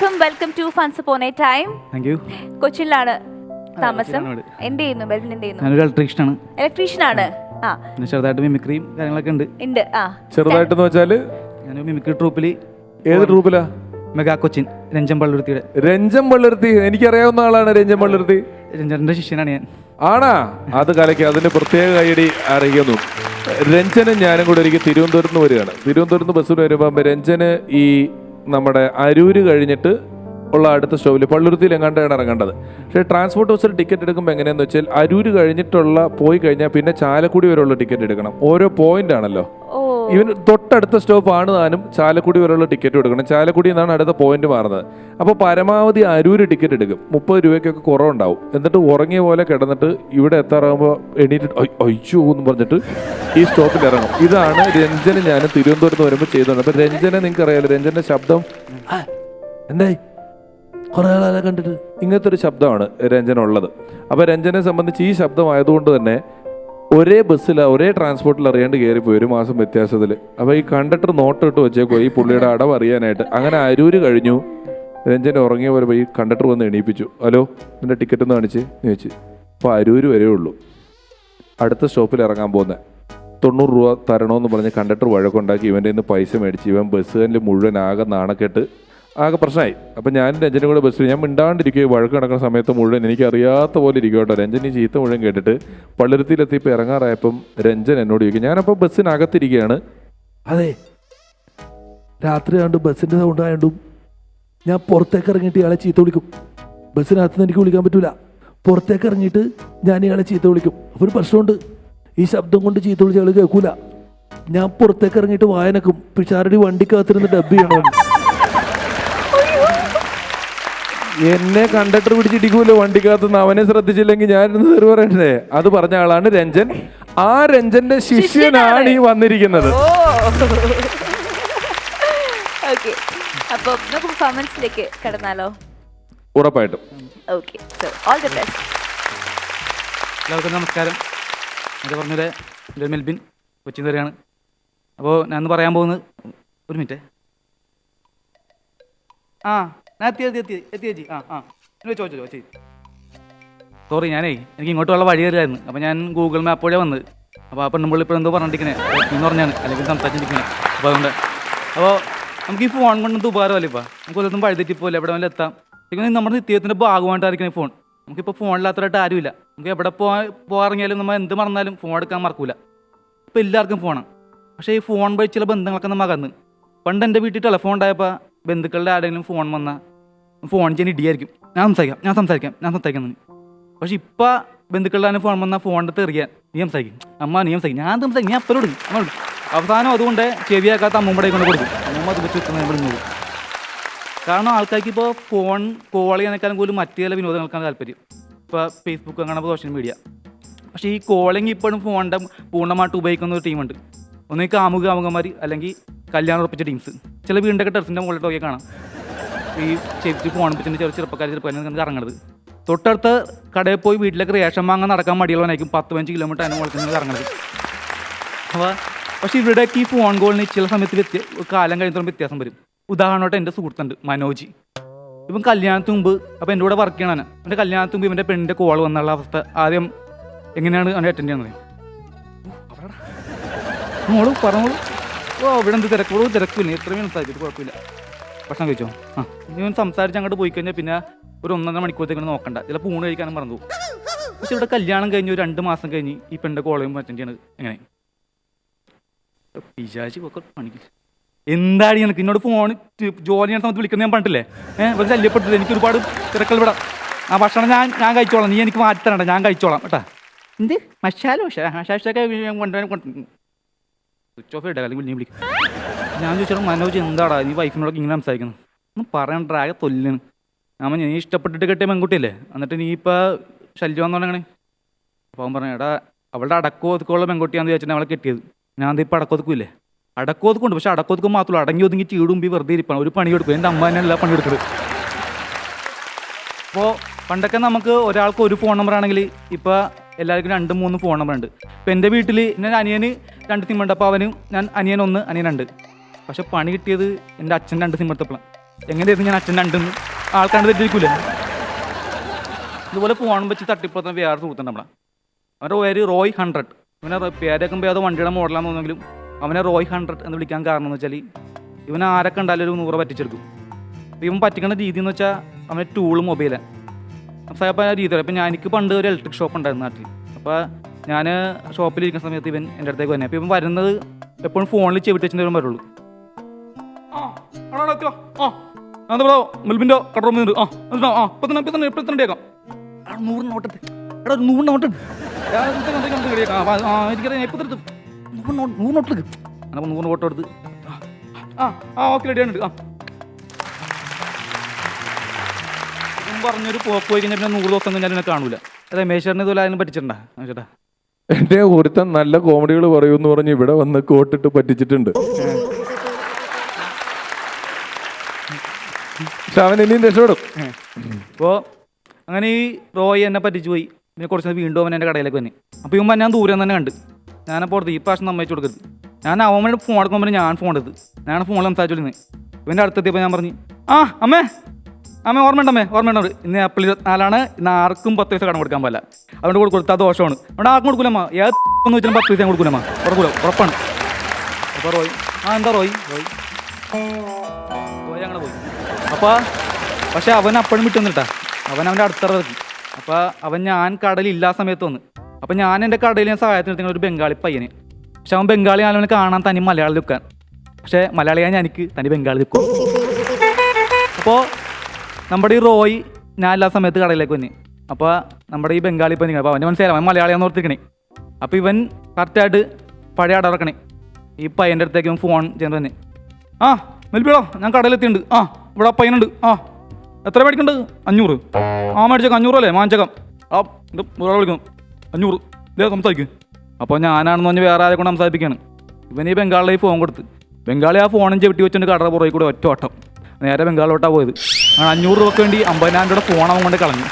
Welcome to funs upon a time. Thank you. കൊച്ചിയിലാണ് താമസം. എന്ത് ചെയ്യുന്നു ബെൽവിൻ? എന്ത് ചെയ്യുന്നു? ഞാനൊരു ഇലക്ട്രീഷ്യനാണ്. ഇലക്ട്രീഷ്യനാണ്. ആ, പിന്നെ ചെറുതായിട്ട് മിമിക്രിയും കാര്യങ്ങളൊക്കെ ഉണ്ട്. ആ, ചെറുതായിട്ടെന്ന് വെച്ചാല് ഞാൻ മിമിക്രി ട്രൂപ്പിൽ. ഏത് ട്രൂപ്പിലാ? മെഗാ കൊച്ചിൻ, രഞ്ജൻ പള്ളുരുത്തിയുടെ. രഞ്ജൻ പള്ളുരുത്തി എനിക്കറിയാവുന്ന ആളാണ്. രഞ്ജൻ പള്ളുരുത്തി രഞ്ജന്റെ ശിഷ്യനാണ് ഞാൻ. ആണാ? അത് കലക്കി. അതിന് പ്രത്യേക കൈയടി അറിയിക്കുന്നു. രഞ്ജനും ഞാനും കൂടെ ഒരിക്കൽ തിരുവനന്തപുരത്ത് നിന്ന് വരികയാണ്. തിരുവനന്തപുരത്ത് ബസ്സിൽ വരുമ്പോൾ രഞ്ജന് ഈ നമ്മുടെ അരൂര് കഴിഞ്ഞിട്ട് ഉള്ള അടുത്ത സ്റ്റോപ്പിൽ പള്ളുരുത്തിയിൽ എങ്ങാണ്ടാണ് ഇറങ്ങേണ്ടത്. പക്ഷേ ട്രാൻസ്പോർട്ട് ബസ്സിൽ ടിക്കറ്റ് എടുക്കുമ്പോൾ എങ്ങനെയാണെന്ന് വെച്ചാൽ അരൂര് കഴിഞ്ഞിട്ടുള്ള പോയി കഴിഞ്ഞാൽ പിന്നെ ചാലക്കുടി വരെയുള്ള ടിക്കറ്റ് എടുക്കണം. ഓരോ പോയിന്റ് ആണല്ലോ. ഇവന് തൊട്ടടുത്ത സ്റ്റോപ്പാണ് താനും ചാലക്കുടി വരെയുള്ള ടിക്കറ്റ് എടുക്കണം. ചാലക്കുടി നിന്നാണ് അടുത്ത പോയിന്റ് മാറുന്നത്. അപ്പോൾ പരമാവധി അരൂര് ടിക്കറ്റ് എടുക്കും. 30 രൂപയ്ക്കൊക്കെ കുറവുണ്ടാവും. എന്നിട്ട് ഉറങ്ങിയ പോലെ കിടന്നിട്ട് ഇവിടെ എത്താറാകുമ്പോൾ എണീറ്റ് അയ്യോ എന്ന് പറഞ്ഞിട്ട് ഈ സ്റ്റോപ്പിൽ ഇറങ്ങും. ഇതാണ് രഞ്ജന് ഞാൻ തിരുവനന്തപുരത്ത് വരുമ്പോൾ ചെയ്തത്. അപ്പം രഞ്ജനെ നിങ്ങൾക്ക് അറിയാലോ, രഞ്ജന്റെ ശബ്ദം എന്തായി കുറേ ആളെ കണ്ടിട്ട് ഇങ്ങനത്തെ ഒരു ശബ്ദമാണ് രഞ്ജനുള്ളത്. അപ്പോൾ രഞ്ജനെ സംബന്ധിച്ച് ഈ ശബ്ദമായതുകൊണ്ട് തന്നെ ഒരേ ബസ്സിൽ ഒരേ ട്രാൻസ്പോർട്ടിൽ അറിയാണ്ട് കയറിപ്പോയി 1 മാസം വ്യത്യാസത്തിൽ. അപ്പോൾ ഈ കണ്ടക്ടർ നോട്ട് ഇട്ട് വെച്ചേക്കോ ഈ പുള്ളിയുടെ അടവ് അറിയാനായിട്ട്. അങ്ങനെ അരൂര് കഴിഞ്ഞു. രഞ്ജൻ ഉറങ്ങിയ പോലെ ഈ കണ്ടക്ടർ വന്ന് എണീപ്പിച്ചു. ഹലോ, നിന്റെ ടിക്കറ്റ് ഒന്ന് കാണിച്ച് എന്ന് ചോദിച്ചു. അപ്പോൾ അരൂര് വരെ ഉള്ളൂ. അടുത്ത സ്റ്റോപ്പിൽ ഇറങ്ങാൻ പോകുന്നത് 90 രൂപ തരണമെന്ന് പറഞ്ഞ് കണ്ടക്ടർ വഴക്കുണ്ടാക്കി ഇവൻ്റെ നിന്ന് പൈസ മേടിച്ച് ഇവൻ ബസ്സുകാരിൽ മുഴുവൻ ആകെ നാണക്കെട്ട് ആകെ പ്രശ്നമായി. അപ്പം ഞാൻ രഞ്ജനും കൂടെ ബസ്സിൽ ഞാൻ മിണ്ടാണ്ടിരിക്കുകയും വഴക്ക് നടക്കുന്ന സമയത്ത് മുഴുവൻ എനിക്കറിയാത്ത പോലെ ഇരിക്കും കേട്ടോ. രഞ്ജൻ ഈ ചീത്ത മുഴുവൻ കേട്ടിട്ട് പള്ളുരുത്തിയിലെത്തിയപ്പോൾ ഇറങ്ങാറായപ്പം രഞ്ജൻ എന്നോട് ചോദിക്കും. ഞാനപ്പോൾ ബസ്സിനകത്തിരിക്കുകയാണ്. അതെ, രാത്രി ആണ്ടും ബസ്സിൻ്റെ സൗണ്ട് ആയതുകൊണ്ടും ഞാൻ പുറത്തേക്ക് ഇറങ്ങിയിട്ട് ഇയാളെ ചീത്ത വിളിക്കും. ബസ്സിനകത്ത് നിന്ന് എനിക്ക് വിളിക്കാൻ പറ്റൂല. പുറത്തേക്ക് ഇറങ്ങിയിട്ട് ഞാൻ ഇയാളെ ചീത്ത വിളിക്കും. അപ്പോൾ ഒരു പ്രശ്നമുണ്ട്, ഈ ശബ്ദം കൊണ്ട് ചീത്ത വിളിച്ച് ഇയാൾ കേൾക്കൂല. ഞാൻ പുറത്തേക്ക് ഇറങ്ങിയിട്ട് വായനക്കും പിഷാരടി വണ്ടിക്കകത്തിരുന്ന് ഡബ് ചെയ്യണോ. എന്നെ കണ്ടക്ടർ പിടിച്ചിടിക്കൂല്ലോ വണ്ടിക്കകത്തുനിന്ന്. അവനെ ശ്രദ്ധിച്ചില്ലെങ്കിൽ ഞാനിരുന്ന് തെറി പറയണ്ടേ. അത് പറഞ്ഞ ആളാണ് രഞ്ജൻ. ആ രഞ്ജന്റെ ശിഷ്യനാണ് ഈ വന്നിരിക്കുന്നത്. അപ്പോൾ നമുക്ക് പെർഫോമൻസിലേക്ക് കടന്നാലോ? ഉറപ്പായിട്ടും. Okay, so all the best. എല്ലാവർക്കും നമസ്കാരം. അത് പറഞ്ഞത് എൻ്റെ മെൽബിൻ, കൊച്ചിൻ വരെയാണ്. അപ്പോൾ ഞാൻ പറയാൻ പോകുന്നത്, ഒരു മിനിറ്റ്. ഞാൻ എത്തി ചേച്ചി. ചോദിച്ചു. സോറി, ഞാനേ എനിക്ക് ഇങ്ങോട്ടുള്ള വഴി അറിയായിരുന്നു. അപ്പോൾ ഞാൻ ഗൂഗിൾ മാപ്പ് വഴിയാണ് വന്നത്. അപ്പോൾ ആ പെണ്ണുമ്പോൾ ഇപ്പോൾ എന്തോ പറഞ്ഞിരിക്കണേ എന്ന് പറഞ്ഞാണ്, അല്ലെങ്കിൽ സംസാരിച്ചിരിക്കണേ. അപ്പോൾ അതുകൊണ്ട് നമുക്ക് ഈ ഫോൺ കൊണ്ടൊന്നും ഉപകാരമല്ല. ഇപ്പോൾ നമുക്ക് ഒന്നും വഴിതെറ്റിപ്പോലെ എവിടെ വേണമെങ്കിലും എത്താം. ശരിക്കും നമ്മുടെ നിത്യത്തിൻ്റെ ഭാഗമായിട്ടായിരിക്കണം ഈ ഫോൺ. നമുക്കിപ്പോൾ ഫോണില്ലാത്തതായിട്ട് ആരുമില്ല. നമുക്ക് എവിടെ പോകാറിങ്ങിയാലും നമ്മൾ എന്ത് മറന്നാലും ഫോൺ എടുക്കാൻ മറക്കൂല. ഇപ്പോൾ എല്ലാവർക്കും ഫോണാണ്. പക്ഷേ ഈ ഫോൺ വഴി ചില ബന്ധങ്ങളൊക്കെ നമ്മൾ അകന്ന്. പണ്ട് എൻ്റെ വീട്ടിൽ ടെലിഫോൺ ഉണ്ടായപ്പോൾ ബന്ധുക്കളുടെ ആരെങ്കിലും ഫോൺ വന്നാൽ ഫോൺ ചെയ്യാൻ ഇടിയായിരിക്കും. ഞാൻ സംസാരിക്കാം. പക്ഷെ ഇപ്പം ബന്ധുക്കളുടെ ഫോൺ വന്നാൽ ഫോണിൻ്റെ തെറിയാൻ നീ സംസാരിക്കും, ഞാൻ സംസാരിക്കും, ഞാൻ അപ്പരോട് അമ്മോട്. അവസാനം അതുകൊണ്ട് ചെവിയാക്കാത്ത അമ്മൂടെ കൊണ്ട് കൊടുക്കും. അമ്മൂമ്മ അത് വെച്ച് വെക്കുന്നത്. കാരണം ആൾക്കാർക്ക് ഇപ്പോൾ ഫോൺ കോൾ ചെയ്യാനേക്കാളും പോലും മറ്റു ചില വിനോദങ്ങൾക്കാണ് താല്പര്യം. ഇപ്പോൾ ഫേസ്ബുക്ക് അങ്ങനെ സോഷ്യൽ മീഡിയ. പക്ഷേ ഈ കോളിങ് ഇപ്പോഴും ഫോണിൻ്റെ പൂർണ്ണമായിട്ട് ഉപയോഗിക്കുന്ന ഒരു ടീമുണ്ട്. ഒന്നീ കാമുകന്മാർ അല്ലെങ്കിൽ കല്യാണം ഉറപ്പിച്ച ടീംസ്. ചില വീടിൻ്റെ ടെറസിൻ്റെ മുകളിൽ നോക്കിയാൽ കാണാം ഈ ചെറിയ ഫോൺ വെച്ചിട്ട് ചെറുപ്പക്കാർ ഇറങ്ങുന്നത്. തൊട്ടടുത്ത കടയിൽ പോയി വീട്ടിലേക്ക് റേഷൻ വാങ്ങാൻ നടക്കാൻ മടിയുള്ളവനായിരിക്കും 10-15 കിലോമീറ്റർ അതിന് മുകളിൽ ഇറങ്ങുന്നത്. പക്ഷേ ഇവിടേക്ക് ഈ ഫോൺ കോളിന് ചില സമയത്ത് കാലം കഴിഞ്ഞത്തോളം വ്യത്യാസം വരും. ഉദാഹരണമായിട്ട് എൻ്റെ സുഹൃത്തുണ്ട് മനോജ്. ഇവൻ കല്യാണത്തിന് മുമ്പ്, അപ്പോൾ എൻ്റെ കൂടെ വർക്ക് ചെയ്യണവന്, എൻ്റെ കല്യാണത്തിന് മുമ്പ് ഇവൻ്റെ പെണ്ണിൻ്റെ കോൾ വന്നുള്ള അവസ്ഥ ആദ്യം എങ്ങനെയാണ് അവനെ അറ്റൻഡ് ചെയ്യുന്നത്? പറഞ്ഞോളൂ. ഇവിടെ എന്ത് തിരക്കില്ല, എത്രയും സംസാരിച്ചിട്ട് കുഴപ്പമില്ല. ഭക്ഷണം കഴിച്ചോ? ഇവൻ സംസാരിച്ച് അങ്ങോട്ട് പോയി കഴിഞ്ഞാൽ പിന്നെ ഒരു 1.5 മണിക്കൂറത്തേക്ക് നോക്കണ്ട. ചിലപ്പോൾ ഊണ് കഴിക്കാനും മറന്നു പോകും. പക്ഷെ ഇവിടെ കല്യാണം കഴിഞ്ഞ് ഒരു 2 മാസം കഴിഞ്ഞ് ഈ പെണ്ണിൻ്റെ കോൾ ചെയ്യുമ്പോൾ അറ്റൻഡ് ചെയ്യണത് എങ്ങനെ? പിശാചിക്കൊക്കെ പണിക്കില്ല. എന്താടി എനിക്ക് എന്നോട് ഫോൺ ജോലി ചെയ്യുന്ന സമയത്ത് വിളിക്കുന്നത് ഞാൻ പറഞ്ഞിട്ടില്ലേ? ഒരു ശല്യപ്പെട്ടില്ല. എനിക്ക് ഒരുപാട് തിരക്കുകൾ വിടാം. ആ ഭക്ഷണം ഞാൻ കഴിച്ചോളാം, നീ എനിക്ക് മാറ്റി തരണ്ട, ഞാൻ കഴിച്ചോളാം കേട്ടാ. എന്ത് മഷാലൊക്കെ കൊണ്ടുവരാൻ സ്വിച്ച് ഓഫ് ചെയ്യട്ടെ, അല്ലെങ്കിൽ നീ വിളിക്കും. ഞാൻ ചോദിച്ചാൽ മനോജ് എന്താടാ നീ വൈഫിനോടൊക്കെ ഇങ്ങനെ സംസാരിക്കുന്നത്? ഒന്നും പറയണ്ട, ആകെ തൊല്ലാണ്. നീ ഇഷ്ടപ്പെട്ടിട്ട് കെട്ടിയ പെൺകുട്ടിയല്ലേ, എന്നിട്ട് നീ ഇപ്പോൾ ശല്യം വന്നോണ്ടങ്ങനെ. അപ്പോൾ അവൻ പറഞ്ഞു, എടാ അവളുടെ അടക്കോതുക്കുള്ള പെൺകുട്ടിയാണെന്ന് ചോദിച്ചിട്ട് അവളെ കെട്ടിയത്. ഞാൻ ഇപ്പോൾ അടക്കോതുക്കില്ലേ? അടക്കോതുക്കുണ്ട്, പക്ഷെ അടക്കോതുക്കും മാത്രമല്ല, അടങ്ങി ഒതുങ്ങി ചീടുമ്പി വെറുതെ ഇരിപ്പാണ്. ഒരു പണി എടുക്കും. എൻ്റെ അമ്മ തന്നെയല്ല പണി എടുക്കുന്നത്. അപ്പോൾ പണ്ടൊക്കെ നമുക്ക് ഒരാൾക്ക് ഒരു ഫോൺ നമ്പർ ആണെങ്കിൽ ഇപ്പോൾ എല്ലാവർക്കും 2-3 ഫോൺ നമ്പർ ഉണ്ട്. ഇപ്പോൾ എൻ്റെ വീട്ടിൽ എൻ്റെ അനിയന് 2 സിം ഉണ്ട്. അപ്പോൾ അനിയൻ 1, അനിയൻ 2. പക്ഷെ പണി കിട്ടിയത് എൻ്റെ അച്ഛൻ 2 സിം എടുത്തപ്പോഴാണ്. എങ്ങനെയായിരുന്നു ഞാൻ അച്ഛൻ രണ്ടെന്ന് ആൾക്കാണ്ട് തെറ്റിരിക്കൂലേ. ഇതുപോലെ ഫോൺ വെച്ച് തട്ടിപ്പുറത്തുന്ന വേറെ സുഹൃത്തുണ്ട് നമ്മളെ. അവൻ്റെ പേര് റോയ് 100. ഇവനെ പേരൊക്കെ അത് വണ്ടിയുടെ മോഡലാന്ന് തോന്നുമെങ്കിലും അവനെ റോയ് 100 എന്ന് വിളിക്കാൻ കാരണം എന്ന് വെച്ചാൽ ഇവൻ ആരൊക്കെ ഉണ്ടായാലും ഒരു 100 പറ്റിച്ചെടുക്കും. അപ്പോൾ ഇവൻ പറ്റിക്കുന്ന രീതി എന്ന് വെച്ചാൽ അവന് ടൂള് മൊബൈലാണ് അപ്പോൾ ആ രീതിയിൽ. അപ്പോൾ എനിക്ക് പണ്ട് ഒരു ഇലക്ട്രിക് ഷോപ്പ് ഉണ്ടായിരുന്നു നാട്ടിൽ. അപ്പോൾ ഞാൻ ഷോപ്പിലിരിക്കുന്ന സമയത്ത് ഇവൻ എൻ്റെ അടുത്തേക്ക് വന്നെ. അപ്പോൾ ഇവൻ വരുന്നത് എപ്പോഴും ഫോണിൽ ചെവിട്ട് വെച്ചിട്ട് വരും വരുള്ളൂ. എന്താ മിൽബിൻ്റെ കട്ടർ റൂമിൽ ഇപ്പം തന്നെ കേൾക്കാം 100 നോട്ടെടുത്ത് എടാ 100 നോട്ടുണ്ട് എനിക്കറിയാം ഇപ്പം 100 നോട്ടെടുക്ക്. അപ്പോൾ 100 നോട്ട് എടുത്ത് ഓക്കെ റെഡിയാണ്. പറഞ്ഞൊരു പോക്ക് പോയി കഴിഞ്ഞാൽ പിന്നെ 100 ദിവസം കഴിഞ്ഞാൽ എന്നെ കാണൂല. രമേശ്വരനെ ഇതുപോലെ അതിന് പറ്റിച്ചിട്ടുണ്ടാ ചേട്ടാ? എന്റെ ഒരുത്തൻ നല്ല കോമഡികൾ പറയൂന്ന് പറഞ്ഞ് ഇവിടെ വന്ന് കോട്ടിട്ട് പറ്റിച്ചിട്ടുണ്ട്. പക്ഷെ അവൻ ഇനിയും രക്ഷപ്പെടും. അപ്പോൾ അങ്ങനെ ഈ റോയ് എന്നെ പറ്റിച്ചു പോയി. പിന്നെ കുറച്ച് വീണ്ടും അവൻ എൻ്റെ കടയിലേക്ക് വന്നെ. അപ്പോൾ ഇവൻ ഞാൻ ദൂരം തന്നെ കണ്ട്. ഞാനപ്പോൾ ഈ പ്രാവശ്യം സമ്മതിച്ചു കൊടുക്കരുത്. ഞാൻ അവൻ ഫോൺ എടുക്കുമ്പോൾ ഞാൻ ഫോൺ എടുത്ത് ഞാൻ ഫോണിൽ സംസാരിച്ചോളിരുന്നത്. ഇവൻ്റെ അടുത്തെത്തിയപ്പോൾ ഞാൻ പറഞ്ഞു അമ്മേ ഓർമ്മയുണ്ടമ്മേ ഇന്ന് ഏപ്രിൽ 24 ഇന്ന് ആർക്കും 10 പൈസ കടം കൊടുക്കാൻ പാടില്ല. അതുകൊണ്ട് കൊടുത്താൽ ദോഷമാണ്. അവിടെ ആർക്കും കൊടുക്കൂലമ്മ. ഏതെന്ന് വെച്ചാൽ 10 പൈസ കൊടുക്കൂലമ്മ. ഉറപ്പാണ്. അപ്പോൾ റോയ് എന്താ റോയ് അങ്ങനെ പോയി. അപ്പോൾ പക്ഷെ അവൻ അപ്പോഴും വിട്ടു വന്നിട്ടാ. അവൻ്റെ അടുത്തറക്കി. അപ്പോൾ അവൻ ഞാൻ കടലില്ലാ സമയത്ത് വന്ന്. അപ്പോൾ ഞാൻ എൻ്റെ കടയിൽ ഞാൻ സഹായത്തിന് എടുക്കുന്ന ഒരു ബംഗാളി പയ്യന്. പക്ഷെ അവൻ ബംഗാളി ആളുകളെ കാണാൻ തനി മലയാളി നിൽക്കാൻ. പക്ഷേ മലയാളിയായ എനിക്ക് തനി ബംഗാളി നിൽക്കും. അപ്പോൾ നമ്മുടെ ഈ റോയ് ഞാൻ എല്ലാ സമയത്ത് കടയിലേക്ക് വന്നെ. അപ്പോൾ നമ്മുടെ ഈ ബംഗാളി പയ്യൻ അപ്പോൾ അവൻ്റെ മനസ്സിലായി അവൻ മലയാളിയാന്ന് ഓർത്തിരിക്കണേ. അപ്പോൾ ഇവൻ കറക്റ്റായിട്ട് പഴയ അടറക്കണേ. ഈ പയ്യൻ്റെ അടുത്തേക്ക് ഇവൻ ഫോൺ ചെയ്യുന്നത് തന്നെ മെൽബിടോ ഞാൻ കടയിലെത്തിയിട്ടുണ്ട്. ഇവിടെ പയ്യനുണ്ട്. എത്ര മേടിക്കുന്നുണ്ട്? 500. മേടിച്ചേക്കാം 500 അല്ലേ വാങ്ങിച്ചേക്കാം. ഇത് ഒരാൾ വിളിക്കുന്നു 500 ഇതേ സംസാരിക്കും. അപ്പോൾ ഞാനാണെന്ന് പറഞ്ഞ് വേറെ ആരെ കൊണ്ട് സംസാരിപ്പിക്കുകയാണ്. ഇവൻ ഈ ബംഗാളിലേക്ക് ഫോൺ കൊടുത്ത് ബംഗാളി ആ ഫോണും ചെവിട്ടി വെച്ചിട്ട് കടയുടെ പുറകെ കൂടെ ഒറ്റ ഓട്ടം നേരെ ബംഗാളിലോട്ടാണ് പോയത്. 500 രൂപയ്ക്ക് വേണ്ടി 50,000 രൂപയുടെ ഫോൺ അവൻ കൊണ്ട് കളഞ്ഞു.